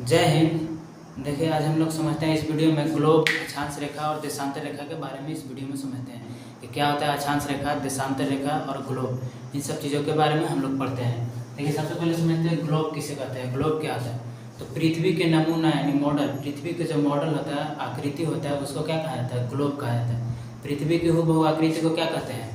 जय हिंद। देखिए, आज हम लोग समझते हैं इस वीडियो में ग्लोब, अक्षांश रेखा और देशांतर रेखा के बारे में इस वीडियो में समझते हैं कि क्या होता है अक्षांश रेखा, देशांतर रेखा और ग्लोब। इन सब चीज़ों के बारे में हम लोग पढ़ते हैं। देखिए, सबसे पहले समझते हैं ग्लोब किसे कहते हैं। ग्लोब क्या होता है? तो पृथ्वी के नमूना यानी मॉडल, पृथ्वी के जो मॉडल होता है, आकृति होता है, उसको क्या कहा जाता है? ग्लोब कहा जाता है। पृथ्वी की हूबहू आकृति को क्या कहते हैं?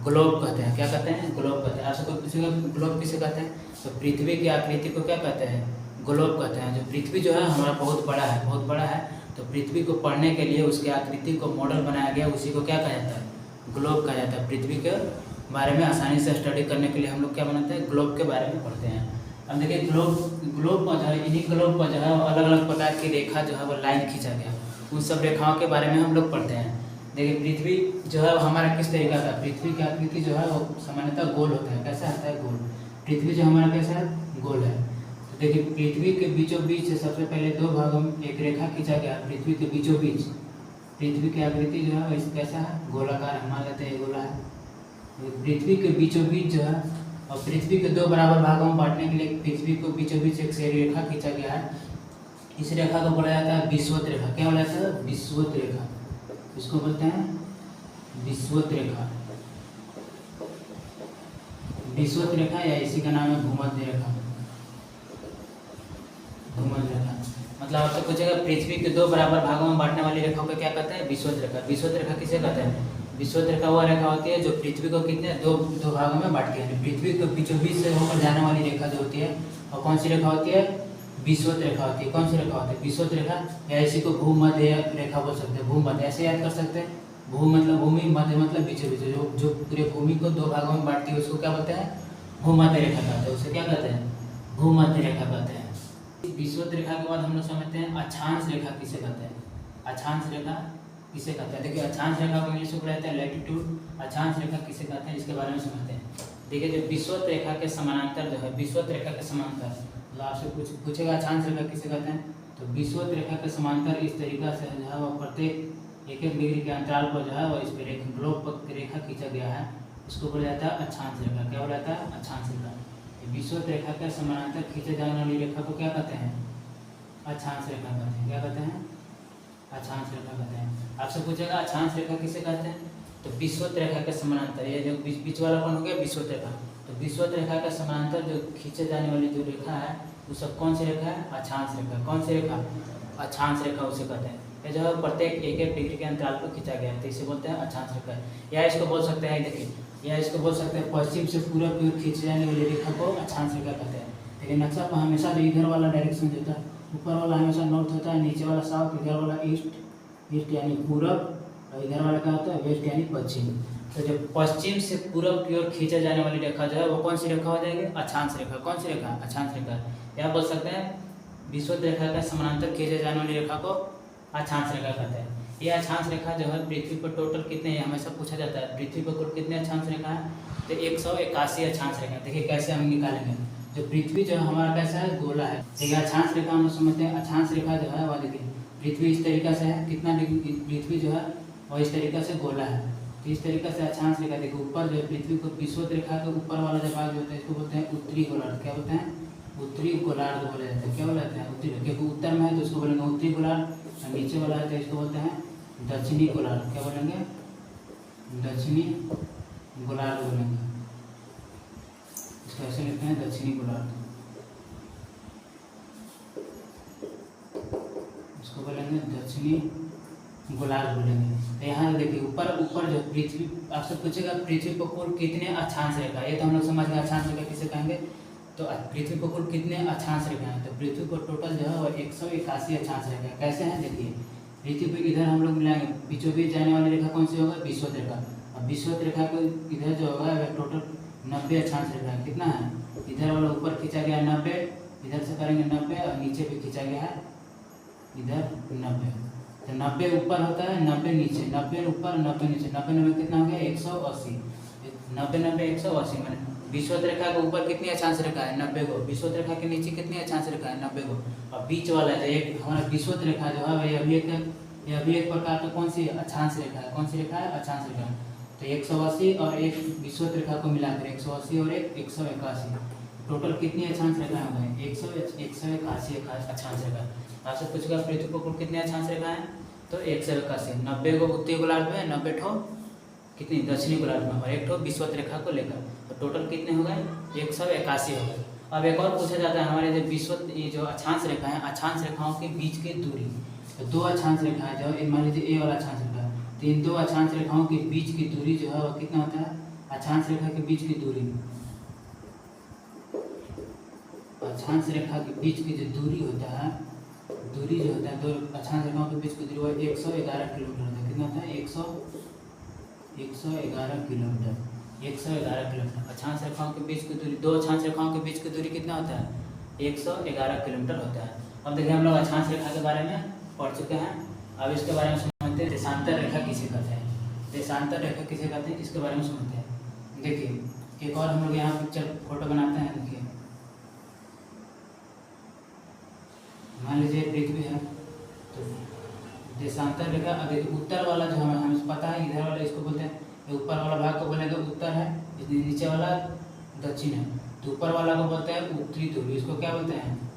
ग्लोब कहते हैं। क्या कहते हैं? ग्लोब कहते हैं। आपसे कोई पूछेगा ग्लोब किसे कहते हैं, तो पृथ्वी की आकृति को क्या कहते हैं? ग्लोब कहते हैं। जो पृथ्वी जो है हमारा बहुत बड़ा है, बहुत बड़ा है, तो पृथ्वी को पढ़ने के लिए उसकी आकृति को मॉडल बनाया गया, उसी को क्या कहा जाता है? ग्लोब कहा जाता है। पृथ्वी के बारे में आसानी से स्टडी करने के लिए हम लोग क्या बनाते हैं? ग्लोब के बारे में पढ़ते हैं। अब देखिए, ग्लोब पर जो है, इन्हीं ग्लोब पर जो है अलग अलग प्रकार की रेखा जो है वो लाइन खींचा गया, उन सब रेखाओं के बारे में हम लोग पढ़ते हैं। देखिए, पृथ्वी जो है हमारा किस तरीका का, पृथ्वी की आकृति जो है वो सामान्यतः गोल होता है। कैसा आता है? गोल। पृथ्वी जो हमारा कैसा है? गोल है। तो देखिए, पृथ्वी के बीचों बीच से सबसे पहले दो भागों में एक रेखा खींचा गया। पृथ्वी के बीचों बीच पृथ्वी की आकृति जो है वो कैसा है? गोलाकार है। मान लेते हैं गोला है। पृथ्वी के बीचों बीच जो है, और पृथ्वी के दो बराबर भागों में बांटने के लिए पृथ्वी को बीचों बीच एक से रेखा खींचा गया है। इस रेखा को बोला जाता है विषुवत रेखा। क्या बोला जाता है? विषुवत रेखा। इसको बोलते हैं विषुवत रेखा। विषुवत रेखा या इसी का नाम है भूमध्य रेखा। भूमध्य रेखा मतलब आपसे पूछेगा पृथ्वी के दो बराबर भागों में बांटने वाली रेखाओं को क्या कहते हैं? विषुवत रेखा। विषुवत रेखा किसे कहते हैं? विषुवत रेखा वह रेखा होती है जो पृथ्वी को कितने दो भागों में बांटती है। पृथ्वी के बीचों बीच से होकर जाने वाली रेखा जो होती है, और कौन सी रेखा होती है? विषुवत रेखा होती है। कौन सी रेखा होती है? विषुवत रेखा, या इसी को भूमध्य रेखा बोल सकते हैं। भूमध्य ऐसे याद कर सकते हैं। भू मतलब भूमि, मध्य मतलब बीचों बीच, जो पूरे भूमि को दो भागों में बांटती है उसको क्या बोलते हैं? भूमध्य रेखा कहते हैं। उसे क्या कहते हैं? भूमध्य रेखा कहते हैं। विषुवत रेखा के बाद हम लोग समझते हैं अक्षांश रेखा किसे कहते हैं। अक्षांश रेखा किसे कहते हैं? देखिए, अक्षांश रेखा को इंग्लिश में कहते हैं लैटिट्यूड। अक्षांश रेखा किसे कहते हैं, इसके बारे में समझते हैं। देखिए, जो विषुवत रेखा के समानांतर जो है, विषुवत रेखा के समांतर, मतलब आपसे पूछेगा अक्षांश रेखा किसे कहते हैं, तो विषुवत रेखा के समांतर इस तरीका से जो है वो प्रत्येक एक डिग्री के अंतराल पर जो है वो इस पर एक ग्लोब पर रेखा खींचा गया है, इसको बोला जाता है अक्षांश रेखा। क्या बोला जाता है? अक्षांश रेखा। विषुवत रेखा के समानांतर खींचे जाने वाली रेखा को क्या कहते हैं? अक्षांश रेखा कहते हैं। क्या कहते हैं? अक्षांश रेखा कहते हैं। आपसे पूछेगा अक्षांश रेखा किसे कहते हैं, तो विषुवत रेखा के समानांतर, ये जो बीच वाला कौन हो गया? विषुवत रेखा। तो विषुवत रेखा के समानांतर जो खींचे जाने वाली जो रेखा है वो सब कौन सी रेखा है? अक्षांश रेखा। कौन सी रेखा? अक्षांश रेखा उसे कहते हैं। ये जो है प्रत्येक एक एक डिग्री के अंतराल पर खींचा गया है, तो इसे बोलते हैं अक्षांश रेखा। या इसको बोल सकते हैं, देखिए, या इसको बोल सकते हैं पश्चिम से पूरब की ओर खींचे जाने वाली रेखा को अक्षांश रेखा कहते हैं। लेकिन नक्शा पर हमेशा जो इधर वाला डायरेक्शन देता है, ऊपर वाला हमेशा नॉर्थ होता है, नीचे वाला साउथ, इधर वाला ईस्ट यानी पूरब, और इधर वाला क्या होता है? वेस्ट यानी पश्चिम। तो जब पश्चिम से पूरब की ओर खींचे जाने वाली रेखा जो है वो कौन सी रेखा हो जाएगी? अक्षांश रेखा। कौन सी रेखा? अक्षांश रेखा। या बोल सकते हैं विषुवत रेखा के समानांतर खींचे जाने वाली रेखा को अक्षांश रेखा कहते हैं। ये अक्षांश रेखा जो है पृथ्वी पर टोटल कितने हैं, हमेशा पूछा जाता है, पृथ्वी पर कुल कितने अक्षांश रेखा है? तो 181 अक्षांश रेखा। देखिए कैसे हम निकालेंगे। जो पृथ्वी जो हमारा कैसा है? गोला है। देखिए, अक्षांश रेखा हम लोग समझते हैं। अक्षांश रेखा जो है वह देखिए पृथ्वी इस तरीका से है, कितना डिग्री पृथ्वी जो है और इस तरीका से गोला है। तो इस तरीका से अक्षांश रेखा देखिए, ऊपर जो है पृथ्वी को विषुवत रेखा के ऊपर वाला जो भाग जो होता है इसको बोलते हैं उत्तरी गोलार्ध। क्या बोलते हैं? उत्तरी गोलार्ध बोले जाते हैं। क्या बोले जाते हैं? उत्तरी, क्योंकि उत्तर में है तो उसको बोलेंगे उत्तरी गोलार्ध, और नीचे वाला है तो इसको बोलते हैं दक्षिणी गोलार्ध। क्या बोलेंगे? दक्षिणी गोलार्ध बोलेंगे। इसको ऐसे लिखते हैं दक्षिणी गोलार्ध, इसको बोलेंगे दक्षिणी गोलार्ध बोलेंगे। तो यहाँ देखिए ऊपर जो पृथ्वी, आपसे पूछेगा पृथ्वी पर कुल कितने अक्षांश रेखा, ये तो हम लोग समझ गए अक्षांश रेखा किसे कहेंगे। तो पृथ्वी पर कुल कितने अक्षांश रेखा हैं, तो पृथ्वी पर टोटल जो है वो 181 अक्षांश रेखा। कैसे हैं देखिए, पृथ्वी पर इधर हम लोग मिलाएंगे, बीचों बीच जाने वाली रेखा कौन सी होगा? विषुवत रेखा। और विषुवत रेखा को इधर जो होगा वह टोटल 90 अक्षांश रेखा है। कितना है? इधर वाला ऊपर खींचा गया 90, इधर से करेंगे 90, और नीचे भी खींचा गया है इधर 90। तो 90 ऊपर होता है, 90 नीचे, 90 ऊपर, 90 नीचे, 90 कितना हो गया? 180। 90 180 मैंने विषुवत रेखा के ऊपर कितनी अक्षांश रेखा है? 90 को। विषुवत रेखा के नीचे कितनी अक्षांश रेखा है? 90 को। और बीच वाला जो एक हमारा विषुवत रेखा जो है वह अभी एक प्रकार का कौन सी अक्षांश रेखा है? कौन सी रेखा है? अक्षांश रेखा। तो 180 और एक विषुवत रेखा को मिलाकर 180 और एक 181, टोटल कितनी अक्षांश रेखाएं हो गई? 181 अक्षांश रेखा। आपसे पूछेगा पृथ्वी पर कुल कितने अक्षांश रेखाएं हैं? तो 181, 90 को उत्तरी गोलार्ध में, 90 ठो कितनी दक्षिणी गोलार्ध में, और एक ठो विषुवत रेखा को लेकर, तो टोटल कितने हो गए? 181 हो गए। अब एक और पूछा जाता है हमारे जो विषुवत, ये जो अक्षांश रेखा है, अक्षांश रेखाओं के बीच की दूरी। तो दो अक्षांश रेखाएं जो मान लीजिए ए वाला अक्षांश रेखा, तो इन दो अक्षांश रेखाओं के बीच की दूरी जो है वो कितना होता है? अक्षांश रेखा के बीच की दूरी, अक्षांश रेखा के बीच की जो दूरी होता है, दूरी जो होता है दो अक्षांश रेखाओं के बीच की दूरी वो 111 किलोमीटर होता है। कितना होता है? 111 किलोमीटर। 111 किलोमीटर अक्षांश रेखाओं के बीच की दूरी, दो अक्षांश रेखाओं के बीच की दूरी कितना होता है? 111 किलोमीटर होता है। अब देखिए हम लोग अक्षांश रेखा के बारे में पढ़ चुके हैं। अब इसके बारे में समझते हैं देशांतर रेखा किसे कहते हैं। देशांतर रेखा किसे कहते हैं इसके बारे में समझते हैं। देखिए एक और हम लोग यहाँ पिक्चर फोटो बनाते हैं। देखिए मान लीजिए पृथ्वी है, तो देशांतर रेखा, देखिए उत्तर वाला जो हमें पता है, इधर वाला इसको बोलते हैं, ऊपर वाला भाग को बोलेंगे उत्तर है, नीचे वाला दक्षिण है। तो ऊपर वाला को बोलते हैं उत्तरी ध्रुव, इसको क्या बोलते हैं?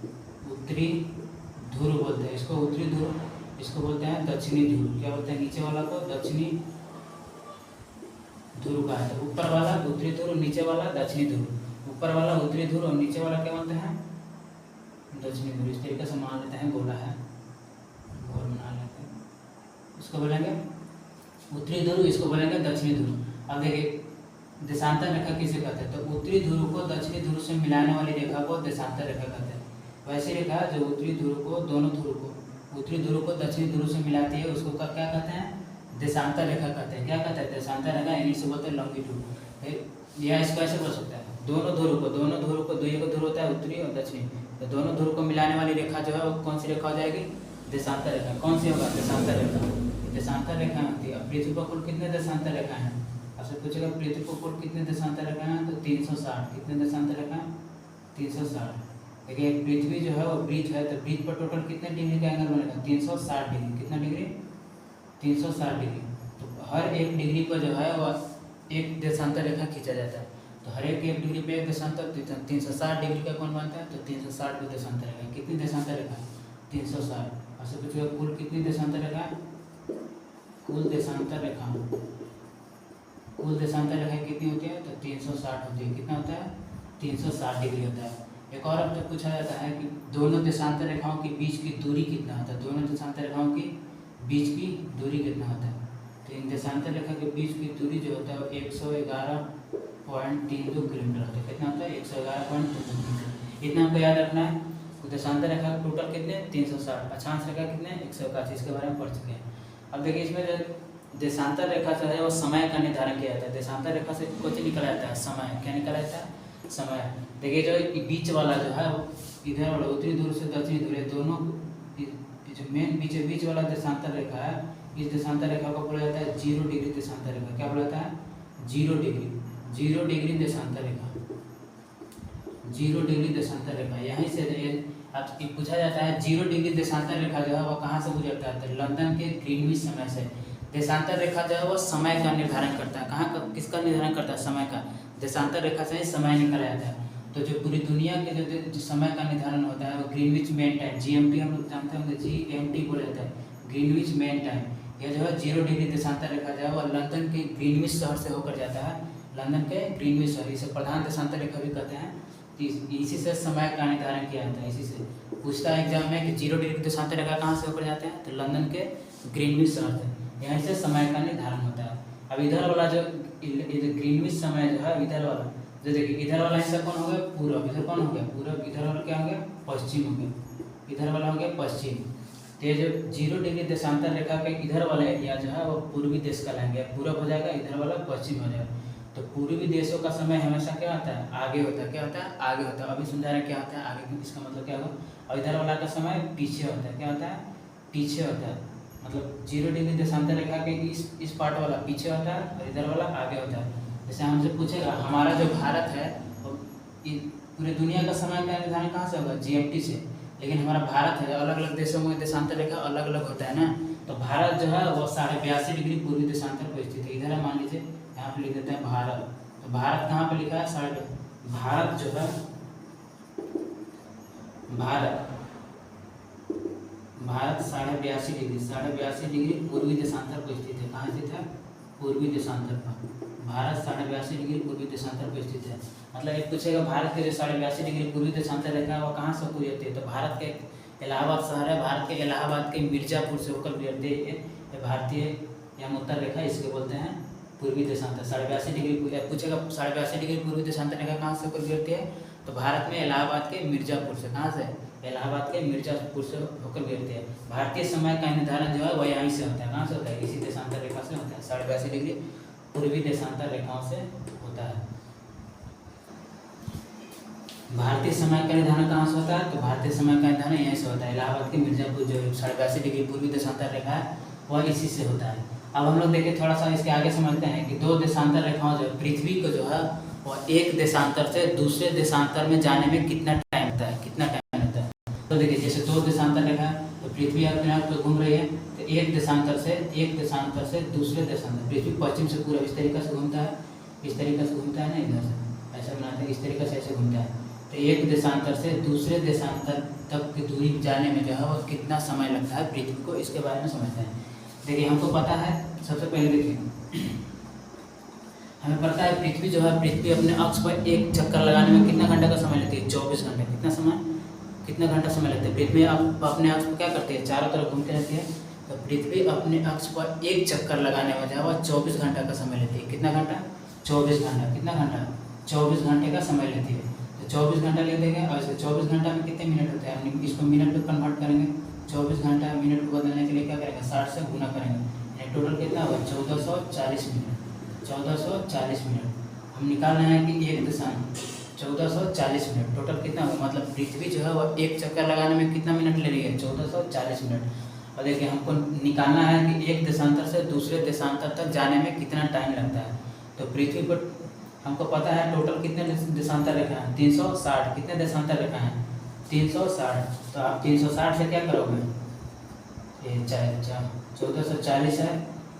उत्तरी ध्रुव बोलते हैं इसको, उत्तरी ध्रुव। इसको बोलते हैं दक्षिणी ध्रुव। क्या बोलते हैं? नीचे वाला को दक्षिणी ध्रुव का है। तो ऊपर वाला उत्तरी ध्रुव, नीचे वाला दक्षिणी ध्रुव। ऊपर वाला उत्तरी ध्रुव और नीचे वाला क्या बोलते हैं? दक्षिणी ध्रुव। इस तरीके से मान लेते हैं, गोला है, गोल बना लेते हैं, इसको बोलेंगे उत्तरी ध्रुव, इसको बोलेंगे दक्षिणी ध्रुव। अब देखिए देशांतर रेखा किसे कहते हैं? तो उत्तरी ध्रुव को दक्षिणी ध्रुव से मिलाने वाली रेखा को देशांतर रेखा कहते हैं। वैसी रेखा जो उत्तरी ध्रुव को, दोनों ध्रुव को, उत्तरी ध्रुव को दक्षिणी ध्रुव से मिलाती है उसको क्या कहते हैं? देशांतर रेखा कहते हैं। क्या कहते हैं? देशांतर रेखा, इंग्लिश से बोलते हैं लॉन्गिट्यूड। यह इसको ऐसे बोल सकता है, दोनों ध्रुव को, दो एक ध्रुव होता है उत्तरी और दक्षिणी, तो दोनों ध्रुव को मिलाने वाली रेखा जो है वो कौन सी रेखा हो जाएगी? देशांतर रेखा। कौन सी होगा? देशांतर रेखा। देशांतर रेखा होती है। पृथ्वी पर कुल कितने देशांतर रेखा हैं? आपसे पूछेगा पृथ्वी पर कुल कितने देशांतर रेखा हैं? तो 360। कितने देशांतर रेखा हैं? 360। देखिए पृथ्वी जो है वो ब्रिज है, तो ब्रिज पर टोटल कितने डिग्री का एंगल बनेगा? 360 डिग्री। कितना डिग्री? 360 डिग्री। तो हर एक डिग्री पर जो है वह एक देशांतर रेखा खींचा जाता है। तो हर एक डिग्री पे एक देशांतर, 360 डिग्री का कौन बनता है? तो 360 को देशांतर रेखा। कितनी देशांतर रेखा? 360। आपसे पूछेगा कुल कितनी देशांतर रेखा? कुल देशांतर रेखा, कुल देशांतर रेखा कितनी होती है? तो 360 होती है। कितना होता है? 360 डिग्री होता है। एक और अब तक पूछा जाता है कि दोनों देशांतर रेखाओं के बीच की दूरी कितना होता है? दोनों देशांतर रेखाओं के बीच की दूरी कितना होता है? तो इन देशांतर रेखा के बीच की दूरी जो होता है वो 111.32 किलोमीटर होता है। कितना होता है? 111.32 किलोमीटर। इतना हमको याद रखना है। तो देशांतर रेखा टोटल कितने? 360। अक्षांश रेखा कितने? 181। इसके बारे में पढ़ चुके हैं। अब देखिए इसमें जो देशांतर रेखा जो है वो समय का निर्धारण किया जाता है। देशांतर रेखा से कुछ निकला जाता है समय। क्या निकला जाता है? समय। देखिए जो बीच वाला जो है वो इधर वाला उत्तरी ध्रुव से दक्षिणी ध्रुव, दोनों जो मेन बीच वाला देशांतर रेखा है, इस देशांतर रेखा को बोला जाता है 0 डिग्री देशांतर रेखा। क्या बोला जाता है? 0 डिग्री। 0 डिग्री देशांतर रेखा, 0 डिग्री देशांतर रेखा। यहीं से अब पूछा जाता है 0 डिग्री देशांतर रेखा जो है वो कहाँ से गुजरता है? तो लंदन के ग्रीनविच समय से। देशांतर रेखा जो है वो समय का निर्धारण करता है। कहाँ का, किसका निर्धारण करता है? समय का। देशांतर रेखा से ही समय निकला जाता है। तो जो पूरी दुनिया के जो समय का निर्धारण होता है वो ग्रीनविच मेन टाइम, GMT हम लोग जानते होंगे, GMT बोला जाता है, ग्रीनविच मेन टाइम। यह जो है 0 डिग्री देशांतर रेखा जो है वो लंदन के ग्रीनविच शहर से होकर जाता है। लंदन के ग्रीनविच शहर, इसे प्रधान देशांतर रेखा भी कहते हैं। इसी से समय का निर्धारण किया जाता है। इसी से पूछता है एग्जाम में कि 0 डिग्री देशांतर रेखा कहाँ से होकर जाते हैं? तो लंदन के ग्रीनविच शहर से। यहीं से समय का निर्धारण होता है। अब इधर वाला जो ग्रीनविच समय जो है, इधर वाला जो देखिए, इधर वाला हिस्सा कौन हो गया? पूर्व। इधर कौन हो गया? पूर्व। इधर वाला क्या हो गया? पश्चिम हो गया। इधर वाला हो गया पश्चिम। तो ये जो 0 डिग्री देशांतर रेखा के इधर वाला एरिया जो है वो पूर्वी देश कहलाएंगे। पूर्व हो जाएगा, इधर वाला पश्चिम हो जाएगा। तो पूर्वी देशों का समय हमेशा क्या होता है? आगे होता है। क्या होता है? आगे होता है। अभी समझा रहे क्या होता है आगे, इसका मतलब क्या होगा? और इधर वाला का समय पीछे होता है। क्या होता है? पीछे होता है। मतलब 0 डिग्री देशांतर रेखा के इस पार्ट वाला पीछे होता है और इधर वाला आगे होता है। जैसे हमसे पूछेगा हमारा जो भारत है पूरी दुनिया का समय का निर्धारण कहाँ से होगा? GMT से। लेकिन हमारा भारत है, अलग अलग देशों में देशांतर रेखा अलग अलग होता है ना। तो भारत जो है वो 82.5 डिग्री पूर्वी देशांतर पर स्थित है। इधर है, मान लीजिए यहाँ पे लिख देते हैं भारत। तो भारत कहाँ पे लिखा है? भारत जो है भारत भारत 82.5 डिग्री पूर्वी देशांतर पर स्थित है। कहाँ स्थित है? पूर्वी देशांतर पर। भारत 82.5 डिग्री पूर्वी देशांतर पर स्थित है। मतलब एक पूछेगा भारत के जो 82.5 डिग्री पूर्वी देशांतर रेखा है वो कहाँ से गुजरती है, तो भारत के इलाहाबाद शहर है, भारत के इलाहाबाद के मिर्जापुर से होकर गुजरती है। ये भारतीय एवं उत्तर रेखा इसके बोलते हैं पूर्वी देशांतर। 82.5 डिग्री पूछेगा 82.5 डिग्री पूर्वी देशांतर रेखा कहाँ से होकर गुजरती है, तो भारत में इलाहाबाद के मिर्जापुर से। कहाँ से? इलाहाबाद के मिर्जापुर से होकर गुजरती है। भारतीय समय का निर्धारण जो है वह यहीं से होता है। कहाँ से होता है? इसी देशांतर रेखा से होता है। 82.5 डिग्री पूर्वी देशांतर रेखाओं से होता है। भारतीय समय का निर्धारण कहाँ से होता है, तो भारतीय समय का निर्धारण यहीं से होता है। इलाहाबाद के मिर्जापुर जो 82.5 डिग्री पूर्वी देशांतर रेखा है वह इसी से होता है। अब हम लोग देखिए थोड़ा सा इसके आगे समझते हैं कि दो देशांतर रेखाओं जो पृथ्वी को जो है वह एक देशांतर से दूसरे देशांतर में जाने में कितना टाइम लगता है, कितना टाइम लगता है। तो देखिए जैसे दो देशांतर रेखा है तो पृथ्वी अपने आप तो घूम रही है, तो एक देशांतर से दूसरे देशांतर, पृथ्वी पश्चिम से पूर्व इस तरीके से घूमता है, इस तरीके से घूमता है ना, इधर से ऐसा बनाते हैं, इस तरीके से ऐसे घूमता है। तो एक देशांतर से दूसरे देशांतर तक की दूरी जाने में जो है वो कितना समय लगता है पृथ्वी को, इसके बारे में समझते हैं। देखिए हमको पता है, सबसे पहले देखिए हमें पता है पृथ्वी जो है, पृथ्वी अपने अक्ष पर एक चक्कर लगाने में कितना घंटे का समय लेती है? 24 घंटे। कितना घंटा समय लगता है? पृथ्वी अपने अक्ष पर क्या करती है? चारों तरफ घूमती रहती है। तो पृथ्वी अपने अक्ष पर एक चक्कर लगाने में जो है वह 24 घंटा का समय लेती है। कितना घंटा? 24 घंटा। कितना घंटा? 24 घंटे का समय लेती है। तो 24 घंटा ले देंगे और इसके 24 घंटा में कितने मिनट होते हैं, हम इसको मिनट में कन्वर्ट करेंगे। 24 घंटा मिनट को बदलने के लिए क्या करेंगे? 60 से गुना करेंगे। टोटल कितना होगा? 1440 मिनट। 1440 मिनट हम निकाल रहे हैं कि एक दशमलव 1440 मिनट टोटल कितना होगा, मतलब पृथ्वी जो है वह एक चक्कर लगाने में कितना मिनट ले रही है? 1440 मिनट। और देखिए हमको निकालना है कि एक देशांतर से दूसरे देशांतर तक जाने में कितना टाइम लगता है। तो पृथ्वी पर हमको पता है टोटल कितने देशांतर रेखा है? 360। कितने देशांतर रेखा है? 360। तो आप 360 से क्या करोगे? ये 1440 है,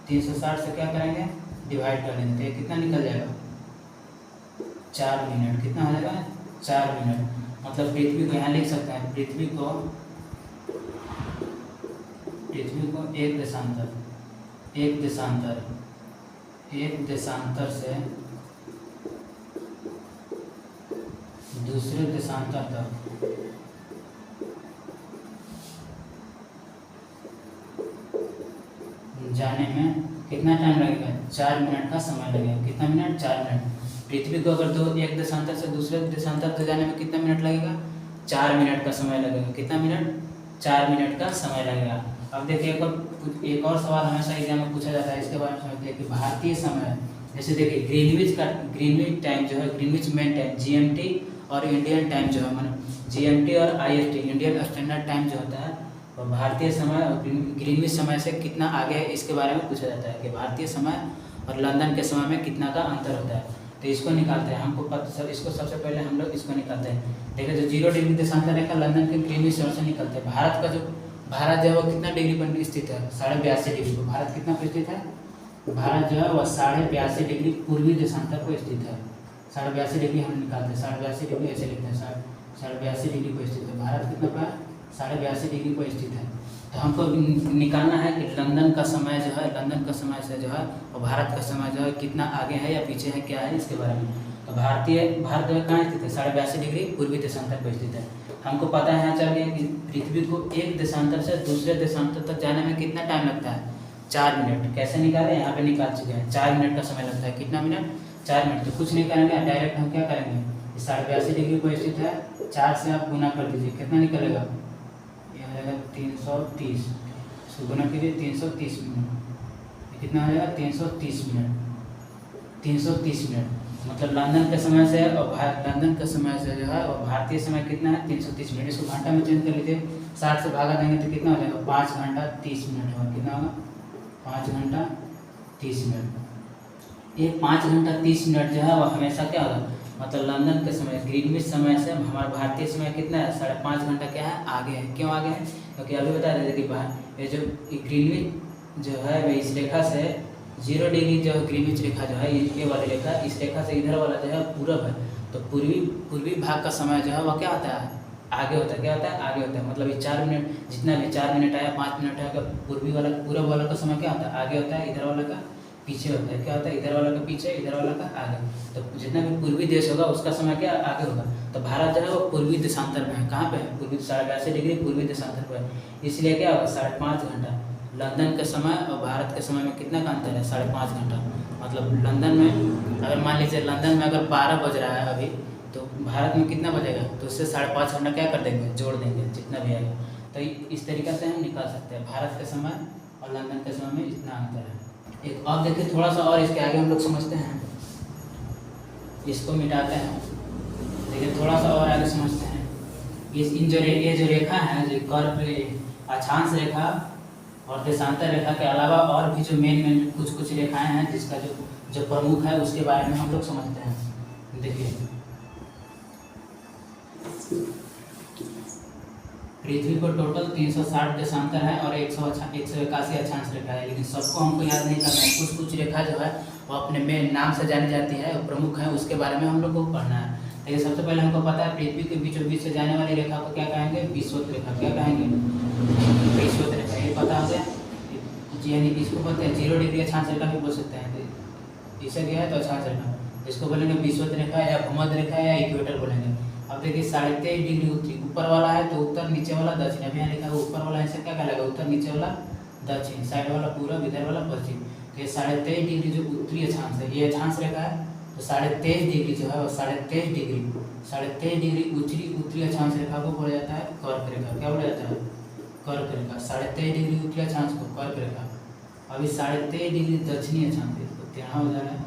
360 से क्या करेंगे? डिवाइड कर देंगे। तो ये कितना निकल जाएगा? 4 मिनट। कितना हो जाएगा? 4 मिनट। मतलब पृथ्वी को यहाँ लिख सकते हैं, पृथ्वी को एक देशांतर से दूसरे देशांतर तक जाने में कितना टाइम लगेगा? 4 मिनट का समय लगेगा। कितना मिनट? 4 मिनट। पृथ्वी को अगर एक देशांतर से दूसरे देशांतर तक जाने में कितना मिनट लगेगा? 4 मिनट का समय लगेगा। कितना मिनट? 4 मिनट का समय लगेगा। अब देखिए एक और सवाल हमेशा एग्जाम में पूछा जाता है, इसके बारे में समझते हैं कि भारतीय समय, जैसे देखिए ग्रीनविच टाइम जो है, ग्रीनविच मेन टाइम जीएमटी और इंडियन टाइम जो है, मतलब जीएमटी और आईएसटी इंडियन स्टैंडर्ड टाइम जो होता है, और भारतीय समय और ग्रीनविच समय से कितना आगे है, इसके बारे में पूछा जाता है कि भारतीय समय और लंदन के समय में कितना का अंतर होता है। तो इसको निकालते हैं, हमको पता इसको सबसे पहले हम लोग इसको निकालते हैं। देखिए जो 0 डिग्री देशांतर रेखा लंदन के ग्रीनविच समय से निकलते हैं। भारत जो है वो कितना डिग्री पर स्थित है? 82.5 डिग्री पर। भारत कितना पर स्थित है? भारत जो है वह 82.5 डिग्री पूर्वी देशांतर पर स्थित है। 82.5 डिग्री हम निकालते हैं, 82.5 डिग्री ऐसे लिखते हैं, 82.5 डिग्री पर स्थित है। भारत कितना पर? 82.5 डिग्री पर स्थित है। तो हमको निकालना है कि लंदन का समय जो है, लंदन का समय से जो है और भारत का समय जो है कितना आगे है या पीछे है, क्या है, इसके बारे में। तो भारत जो है कहाँ स्थित है? 82.5 डिग्री पूर्वी देशांतर पर स्थित है। हमको पता है, यहाँ चल गया कि पृथ्वी को एक देशांतर से दूसरे देशांतर तक जाने में कितना टाइम लगता है? 4 मिनट। कैसे निकाले? यहाँ पे निकाल चुके हैं। 4 मिनट का समय लगता है। कितना मिनट? 4 मिनट। तो कुछ नहीं करेंगे, डायरेक्ट हम क्या करेंगे? 82.5 डिग्री पर स्थित है, 4 से आप गुना कर दीजिए। कितना निकलेगा? यह हो जाएगा 330। इसको गुना कीजिए 330 मिनट। कितना हो जाएगा? 330 मिनट। 330 मिनट मतलब लंदन के समय से और लंदन के समय से जो है और भारतीय समय कितना है? 330 मिनट। इसको घंटा में चेंज कर लीजिए, 60 से भागा देंगे तो कितना हो जाएगा? 5 घंटा 30 मिनट होगा। कितना होगा? 5 घंटा 30 मिनट। ये 5 घंटा 30 मिनट जो है वह हमेशा क्या होगा? मतलब लंदन के समय ग्रीनविच समय से हमारा भारतीय समय कितना है? 5.5 घंटा क्या है? आगे है। क्यों आगे है? क्योंकि अभी बता रहे थे कि ये जो ग्रीनविच जो है वह इस रेखा से 0 डिग्री जो ग्रीनविच रेखा जो है, ये वाली रेखा, इस रेखा से इधर वाला जो है पूरब है। तो पूर्वी भाग का समय जो है वह क्या होता है? आगे होता है। क्या होता है? आगे होता है। मतलब ये 4 मिनट, जितना भी 4 मिनट आया, 5 मिनट आया, पूर्वी वाला पूरब वाला का समय क्या होता है? आगे होता है। इधर वाला का पीछे होता है। क्या होता है? इधर वाला का पीछे, इधर वाला का आगे। तो जितना भी पूर्वी देश होगा उसका समय क्या आगे होगा। तो भारत जो है वो पूर्वी देशांतर में है। कहाँ पे है? पूर्वी 82 डिग्री पूर्वी देशांतर पर है। इसलिए क्या होगा? 5.5 घंटा। लंदन के समय और भारत के समय में कितना का अंतर है? 5.5 घंटा। मतलब लंदन में अगर मान लीजिए लंदन में अगर 12 बज रहा है अभी, तो भारत में कितना बजेगा? तो उससे 5.5 घंटा क्या कर देंगे? जोड़ देंगे, जितना भी आएगा। तो इस तरीके से हम निकाल सकते हैं भारत के समय और लंदन के समय में इतना अंतर है। एक अब देखिए थोड़ा सा और इसके आगे हम लोग समझते हैं, इसको मिटाते हैं। देखिए थोड़ा सा और आगे समझते हैं। ये जो रेखा है, जो कर्व, अक्षांश रेखा और देशांतर रेखा के अलावा और भी जो मेन कुछ रेखाएं हैं, जिसका जो प्रमुख है उसके बारे में हम लोग समझते हैं। देखिए पृथ्वी पर टोटल 360 देशांतर है और 181 अक्षांश रेखा है, लेकिन सबको हमको याद नहीं करना है। कुछ रेखा जो है वो अपने मेन नाम से जानी जाती है, प्रमुख है, उसके बारे में हम लोग को पढ़ना है। लेकिन सबसे पहले हमको पता है पृथ्वी के बीचों बीच से जाने वाली रेखा को क्या कहेंगे? विषुवत रेखा। क्या कहेंगे? विषुवत रेखा। ये पता हो गया, यानी इसको बोलते हैं 0 डिग्री अक्षांश रेखा भी बोल सकते हैं। इसे गया है तो अक्षांश रेखा, इसको बोलेंगे विषुवत रेखा या भूमध्य रेखा या इक्वेटर बोलेंगे। अब देखिए 23.5 डिग्री उत्तरी, ऊपर वाला है तो उत्तर, नीचे वाला दक्षिण। अभी यहाँ लिखा है ऊपर वाला ऐसे क्या कहलाएगा? उत्तर, नीचे वाला दक्षिण, साइड वाला पूरब, इधर वाला पश्चिम। तो ये 23.5 डिग्री जो उत्तरी अक्षांश है, ये अक्षांश रेखा है। तो 23.5 डिग्री जो है वो 23.5 डिग्री उत्तरी अक्षांश रेखा को बोला जाता है कर्क रेखा। क्या बोला जाता है? कर्क रेखा। 23.5 डिग्री उत्तरी अक्षांश को कर्क रेखा। अभी 23.5 डिग्री दक्षिणी अक्षांश, इसको टेढ़ा हो जा रहा है।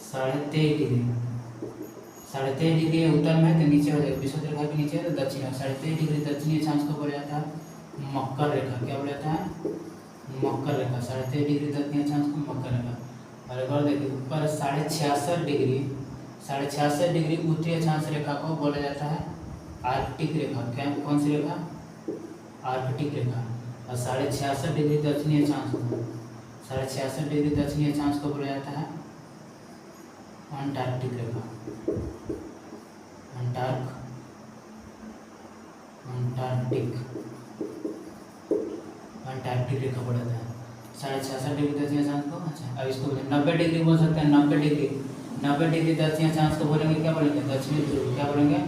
23.5 डिग्री, 23.5 डिग्री उत्तर में है तो नीचे हो जाएगा, विषुवत रेखा के नीचे है तो दक्षिण है। 23.5 डिग्री दक्षिणी अक्षांश को बोला जाता है मकर रेखा। क्या बोला जाता है? मकर रेखा। 23.5 डिग्री दक्षिणी अक्षांश को मकर रेखा। और एक और देखिए ऊपर 66.5 डिग्री उत्तरी अक्षांश रेखा को बोला जाता है आर्कटिक रेखा। क्या? कौन सी रेखा? आर्कटिक रेखा। और 66.5 डिग्री दक्षिणी अक्षांश को 66.5 डिग्री दक्षिणी अक्षांश को बोला जाता है अंटार्कटिक रेखा। अंटार्कटिक रेखा बोला जाता है 66.5 डिग्री दक्षिणी अक्षांश को। अच्छा, अब इसको 90 डिग्री बोल सकते हैं। 90 डिग्री दक्षिणी अक्षांश को बोलेंगे क्या बोलेंगे? दक्षिणी ध्रुव। क्या बोलेंगे?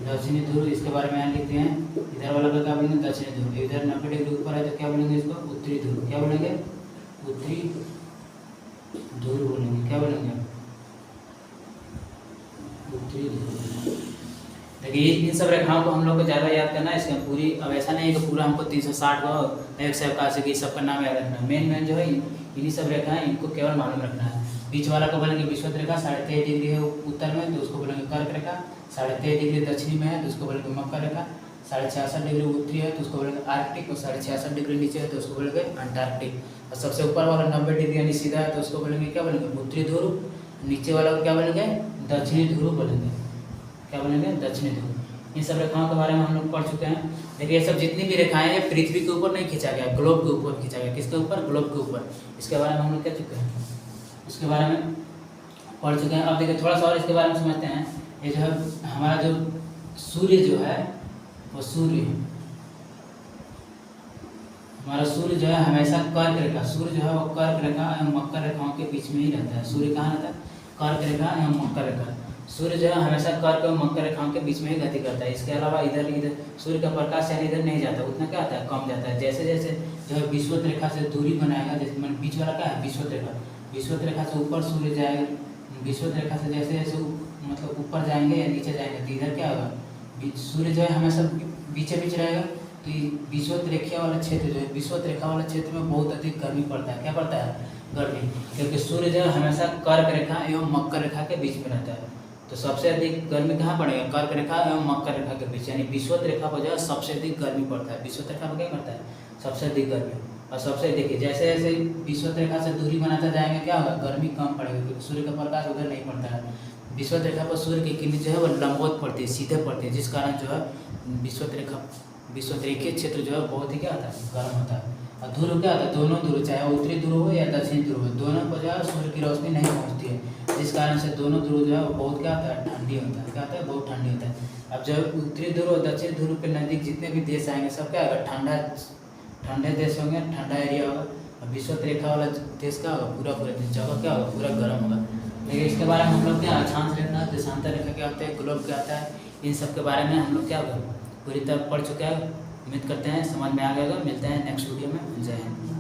दक्षिणी ध्रुव। इसके बारे में यहाँ लिखते हैं, इधर वाला का क्या बोलेंगे? दक्षिणी ध्रुव। इधर 90 डिग्री ऊपर है तो क्या बोलेंगे इसको? उत्तरी ध्रुव। क्या बोलेंगे? उत्तरी ध्रुव बोलेंगे। क्या बोलेंगे? उत्तरी ध्रुव। देखिए इन सब रेखाओं को हम लोग को ज़्यादा याद करना है। इसमें पूरी, अब ऐसा नहीं है कि पूरा हमको 360 को 181 की सबका नाम याद रखना है। मेन जो है इन्हीं सब रेखाएं, इनको केवल मालूम रखना है। बीच वाला को बोलेंगे विषुवत रेखा, 23.5 डिग्री है उत्तर में तो उसको बोलेंगे कर्क रेखा। 23.5 डिग्री दक्षिणी में है तो उसको बोलेंगे मकर रेखा। 66.5 डिग्री उत्तरी है तो उसको बोलेंगे आर्कटिक। और 66.5 डिग्री नीचे है तो उसको बोलेंगे अंटार्कटिक। और सबसे ऊपर वाला 90 डिग्री यानी सीधा है तो उसको बोलेंगे क्या बोलेंगे? उत्तरी ध्रुव। नीचे वाला को क्या बोलेंगे? दक्षिणी ध्रुव बोलेंगे। क्या बोलेंगे? दक्षिणी ध्रुव। इन सब रेखाओं के बारे में हम लोग पढ़ चुके हैं। देखिए ये सब जितनी भी रेखाएं हैं पृथ्वी के ऊपर नहीं खींचा गया, ग्लोब के ऊपर खींचा गया। किसके ऊपर? ग्लोब के ऊपर। इसके बारे में हम लोग कह चुके हैं, उसके बारे में पढ़ चुके हैं। अब देखिए थोड़ा सा और इसके बारे में समझते हैं। ये जो है हमारा जो सूर्य जो है वो हमारा सूर्य जो है हमेशा कर्क रेखा, सूर्य जो है वो कर्क रेखा एवं मकर रेखाओं के बीच में ही रहता है। सूर्य कहाँ रहता है? कर्क रेखा एवं मकर रेखा। सूर्य जो है हमेशा कर्क एवं मकर रेखाओं के बीच में ही गति करता है। इसके अलावा इधर सूर्य का प्रकाश यानी इधर नहीं जाता, उतना क्या आता है? कम जाता है। जैसे जैसे जो है विषुवत रेखा से दूरी बनाएगा, जैसे मैंने बीच वाला क्या है? विषुवत रेखा। विषुवत रेखा से ऊपर सूर्य जाएगा, विषुवत रेखा से जैसे जैसे मतलब ऊपर जाएंगे या नीचे जाएंगे तो इधर क्या होगा? सूर्य जो है हमेशा बीचे बीच रहेगा। तो विषुवत रेखा वाला क्षेत्र जो है, विषुवत रेखा वाला क्षेत्र में बहुत अधिक गर्मी पड़ता है। क्या पड़ता है? गर्मी। क्योंकि सूर्य जो है हमेशा कर्क रेखा एवं मकर रेखा के बीच में रहता है। तो सबसे अधिक गर्मी कहाँ पड़ेगा? कर्क रेखा एवं मकर रेखा के बीच, यानी विषुवत रेखा पर जो है सबसे अधिक गर्मी पड़ता है। विषुवत रेखा पर क्या करता है? सबसे अधिक गर्मी। और सबसे देखिए जैसे जैसे विषुवत रेखा से दूरी बनाता जाएंगे क्या होगा? गर्मी कम पड़ेगा, क्योंकि सूर्य का प्रकाश उधर नहीं पड़ता है। विषुवत रेखा पर सूर्य की किरण जो है वो लंबवत पड़ती है, सीधे पड़ती है, जिस कारण जो है विषुवत रेखीय क्षेत्र जो है बहुत ही क्या होता है? गर्म होता है। और ध्रुव क्या होता है? दोनों ध्रुव, चाहे उत्तरी ध्रुव हो या दक्षिणी ध्रुव हो, दोनों पर जो है सूर्य की रोशनी नहीं पहुँचती है। जिस कारण से दोनों ध्रुव जो है वो बहुत क्या होता है, ठंडी होता है। क्या होता है, बहुत ठंडी होता है। अब जब उत्तरी ध्रुव और दक्षिण ध्रुव के नज़दीक जितने भी देश आएंगे सब क्या होगा, ठंडे देश होंगे, ठंडा एरिया होगा। और विषुवत रेखा वाला देश क्या होगा, पूरा जगह क्या होगा, पूरा गर्म होगा। लेकिन इसके बारे में हम लोग क्या, अक्षांश रेखा, देशांतर रेखा क्या होता है, ग्लोब क्या होता है, इन सब के बारे में हम लोग क्या होगा पूरी तरह पढ़ चुके हैं। उम्मीद करते हैं समझ में आ गया होगा। मिलते हैं नेक्स्ट वीडियो में। जय हिंद।